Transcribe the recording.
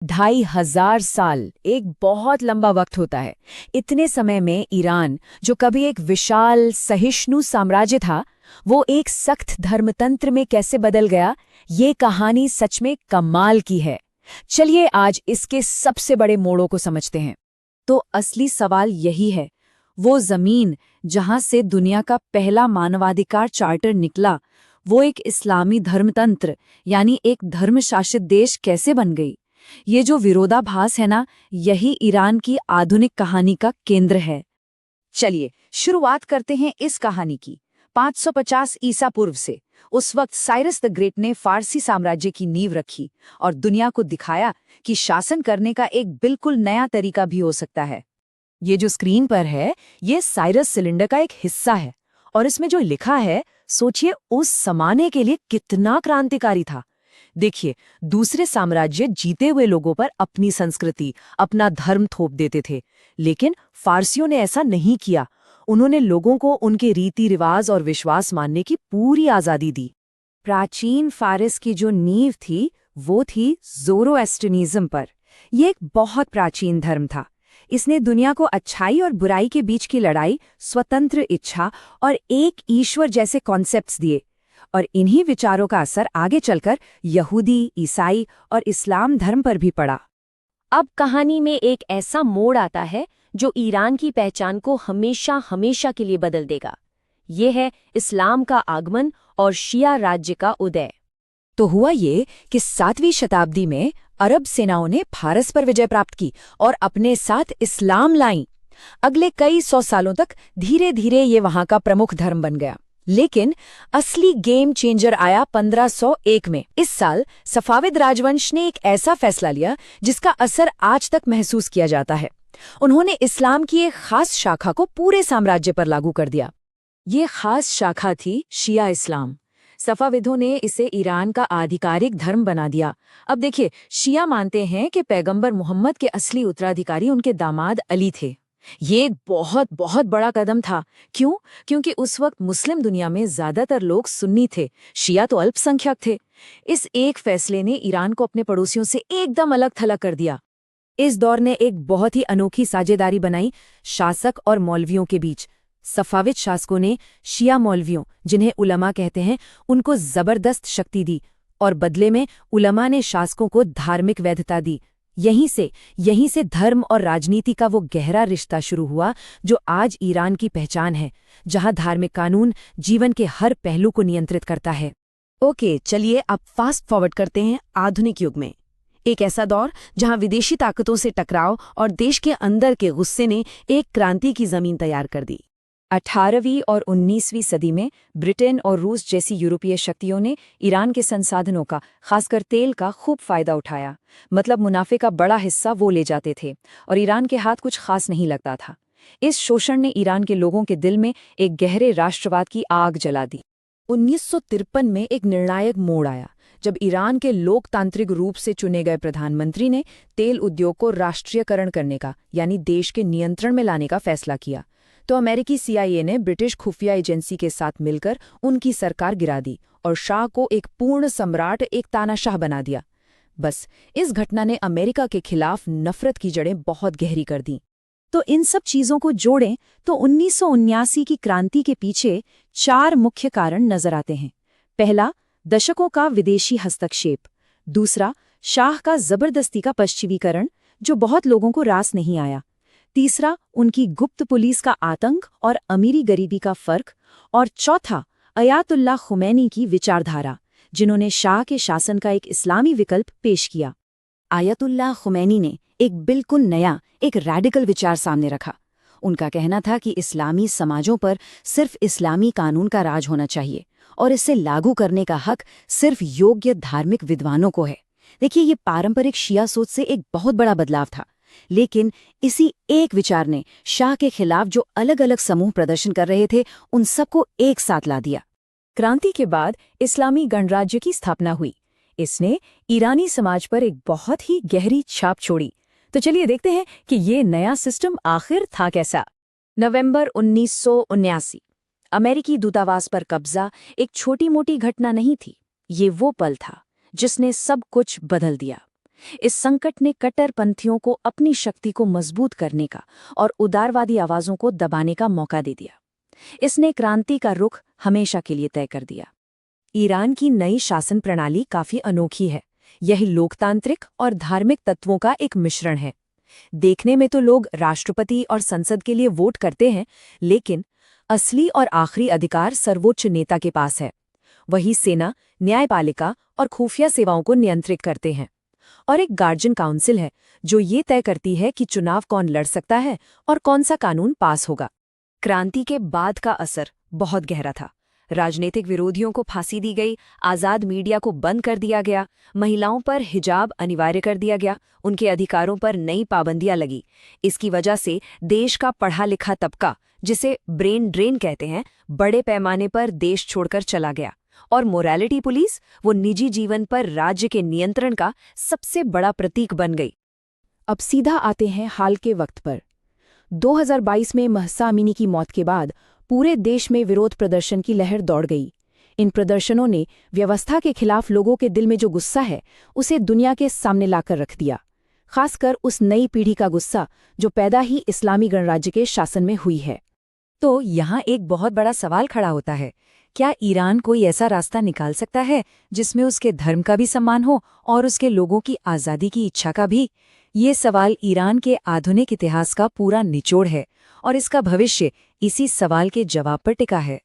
2500 साल एक बहुत लंबा वक्त होता है। इतने समय में ईरान, जो कभी एक विशाल सहिष्णु साम्राज्य था, वो एक सख्त धर्मतंत्र में कैसे बदल गया, ये कहानी सच में कमाल की है। चलिए आज इसके सबसे बड़े मोड़ों को समझते हैं। तो असली सवाल यही है, वो जमीन जहां से दुनिया का पहला मानवाधिकार चार्टर निकला, वो एक इस्लामी धर्मतंत्र यानी एक धर्मशासित देश कैसे बन गई। ये जो विरोधाभास है ना, यही ईरान की आधुनिक कहानी का केंद्र है। चलिए शुरुआत करते हैं इस कहानी की 550 ईसा पूर्व से। उस वक्त साइरस द ग्रेट ने फारसी साम्राज्य की नींव रखी और दुनिया को दिखाया कि शासन करने का एक बिल्कुल नया तरीका भी हो सकता है। ये जो स्क्रीन पर है, ये साइरस सिलेंडर का एक हिस्सा है और इसमें जो लिखा है, सोचिए उस जमाने के लिए कितना क्रांतिकारी था। देखिए, दूसरे साम्राज्य जीते हुए लोगों पर अपनी संस्कृति, अपना धर्म थोप देते थे, लेकिन फारसियों ने ऐसा नहीं किया। उन्होंने लोगों को उनके रीति रिवाज और विश्वास मानने की पूरी आजादी दी। प्राचीन फारस की जो नींव थी, वो थी ज़ोरोएस्ट्रिनिज्म पर। ये एक बहुत प्राचीन धर्म था। इसने दुनिया को अच्छाई और बुराई के बीच की लड़ाई, स्वतंत्र इच्छा और एक ईश्वर जैसे कॉन्सेप्ट्स दिए। और इन्हीं विचारों का असर आगे चलकर यहूदी, ईसाई और इस्लाम धर्म पर भी पड़ा। अब कहानी में एक ऐसा मोड़ आता है जो ईरान की पहचान को हमेशा हमेशा के लिए बदल देगा। ये है इस्लाम का आगमन और शिया राज्य का उदय। तो हुआ ये कि 7वीं शताब्दी में अरब सेनाओं ने फारस पर विजय प्राप्त की और अपने साथ इस्लाम लाई। अगले कई सौ सालों तक धीरे धीरे ये वहां का प्रमुख धर्म बन गया। लेकिन असली गेम चेंजर आया 1501 में। इस साल सफाविद राजवंश ने एक ऐसा फैसला लिया जिसका असर आज तक महसूस किया जाता है। उन्होंने इस्लाम की एक खास शाखा को पूरे साम्राज्य पर लागू कर दिया। ये खास शाखा थी शिया इस्लाम। सफाविदों ने इसे ईरान का आधिकारिक धर्म बना दिया। अब देखिए, शिया मानते हैं कि पैगंबर मोहम्मद के असली उत्तराधिकारी उनके दामाद अली थे। ये एक बहुत बहुत बड़ा कदम था। क्यों? क्योंकि उस वक्त मुस्लिम दुनिया में ज्यादातर लोग सुन्नी थे, शिया तो अल्पसंख्यक थे। इस एक फैसले ने ईरान को अपने पड़ोसियों से एकदम अलग थलग कर दिया। इस दौर ने एक बहुत ही अनोखी साझेदारी बनाई शासक और मौलवियों के बीच। सफाविद शासकों ने शिया मौलवियों, जिन्हें उलमा कहते हैं, उनको जबरदस्त शक्ति दी और बदले में उलमा ने शासकों को धार्मिक वैधता दी। यहीं से धर्म और राजनीति का वो गहरा रिश्ता शुरू हुआ जो आज ईरान की पहचान है, जहां धार्मिक कानून जीवन के हर पहलू को नियंत्रित करता है। ओके, चलिए अब फास्ट फॉरवर्ड करते हैं आधुनिक युग में। एक ऐसा दौर जहां विदेशी ताकतों से टकराव और देश के अंदर के गुस्से ने एक क्रांति की जमीन तैयार कर दी। 18वीं और 19वीं सदी में ब्रिटेन और रूस जैसी यूरोपीय शक्तियों ने ईरान के संसाधनों का, खासकर तेल का, खूब फायदा उठाया। मतलब मुनाफे का बड़ा हिस्सा वो ले जाते थे और ईरान के हाथ कुछ खास नहीं लगता था। इस शोषण ने ईरान के लोगों के दिल में एक गहरे राष्ट्रवाद की आग जला दी। 1953 में एक निर्णायक मोड़ आया जब ईरान के लोकतांत्रिक रूप से चुने गए प्रधानमंत्री ने तेल उद्योग को राष्ट्रीयकरण करने का, यानी देश के नियंत्रण में लाने का फैसला किया। तो अमेरिकी CIA ने ब्रिटिश खुफिया एजेंसी के साथ मिलकर उनकी सरकार गिरा दी और शाह को एक पूर्ण सम्राट, एक तानाशाह बना दिया। बस इस घटना ने अमेरिका के खिलाफ नफरत की जड़ें बहुत गहरी कर दी। तो इन सब चीजों को जोड़ें तो 1979 की क्रांति के पीछे 4 मुख्य कारण नजर आते हैं। पहला, दशकों का विदेशी हस्तक्षेप। दूसरा, शाह का जबरदस्ती का पश्चिमीकरण, जो बहुत लोगों को रास नहीं आया। तीसरा, उनकी गुप्त पुलिस का आतंक और अमीरी गरीबी का फर्क। और चौथा, अयातुल्लाह खुमैनी की विचारधारा, जिन्होंने शाह के शासन का एक इस्लामी विकल्प पेश किया। आयतुल्लाह खुमैनी ने एक बिल्कुल नया, एक रैडिकल विचार सामने रखा। उनका कहना था कि इस्लामी समाजों पर सिर्फ इस्लामी कानून का राज होना चाहिए और इसे लागू करने का हक सिर्फ योग्य धार्मिक विद्वानों को है। देखिए, ये पारंपरिक शिया सोच से एक बहुत बड़ा बदलाव था। लेकिन इसी एक विचार ने शाह के खिलाफ जो अलग अलग समूह प्रदर्शन कर रहे थे, उन सबको एक साथ ला दिया। क्रांति के बाद इस्लामी गणराज्य की स्थापना हुई। इसने ईरानी समाज पर एक बहुत ही गहरी छाप छोड़ी। तो चलिए देखते हैं कि ये नया सिस्टम आखिर था कैसा। नवंबर 1979, अमेरिकी दूतावास पर कब्जा एक छोटी मोटी घटना नहीं थी। ये वो पल था जिसने सब कुछ बदल दिया। इस संकट ने कट्टरपंथियों को अपनी शक्ति को मजबूत करने का और उदारवादी आवाजों को दबाने का मौका दे दिया। इसने क्रांति का रुख हमेशा के लिए तय कर दिया। ईरान की नई शासन प्रणाली काफी अनोखी है। यह लोकतांत्रिक और धार्मिक तत्वों का एक मिश्रण है। देखने में तो लोग राष्ट्रपति और संसद के लिए वोट करते हैं, लेकिन असली और आखिरी अधिकार सर्वोच्च नेता के पास है। वही सेना, न्यायपालिका और खुफिया सेवाओं को नियंत्रित करते हैं। और एक गार्जियन काउंसिल है जो ये तय करती है कि चुनाव कौन लड़ सकता है और कौन सा कानून पास होगा। क्रांति के बाद का असर बहुत गहरा था। राजनीतिक विरोधियों को फांसी दी गई, आज़ाद मीडिया को बंद कर दिया गया, महिलाओं पर हिजाब अनिवार्य कर दिया गया, उनके अधिकारों पर नई पाबंदियां लगी। इसकी वजह से देश का पढ़ा लिखा तबका, जिसे ब्रेन ड्रेन कहते हैं, बड़े पैमाने पर देश छोड़कर चला गया। और मोरालिटी पुलिस, वो निजी जीवन पर राज्य के नियंत्रण का सबसे बड़ा प्रतीक बन गई। अब सीधा आते हैं हाल के वक्त पर। 2022 में महसा अमीनी की मौत के बाद पूरे देश में विरोध प्रदर्शन की लहर दौड़ गई। इन प्रदर्शनों ने व्यवस्था के खिलाफ लोगों के दिल में जो गुस्सा है, उसे दुनिया के सामने लाकर रख दिया। खासकर उस नई पीढ़ी का गुस्सा जो पैदा ही इस्लामी गणराज्य के शासन में हुई है। तो यहाँ एक बहुत बड़ा सवाल खड़ा होता है, क्या ईरान कोई ऐसा रास्ता निकाल सकता है जिसमें उसके धर्म का भी सम्मान हो और उसके लोगों की आज़ादी की इच्छा का भी? ये सवाल ईरान के आधुनिक इतिहास का पूरा निचोड़ है और इसका भविष्य इसी सवाल के जवाब पर टिका है।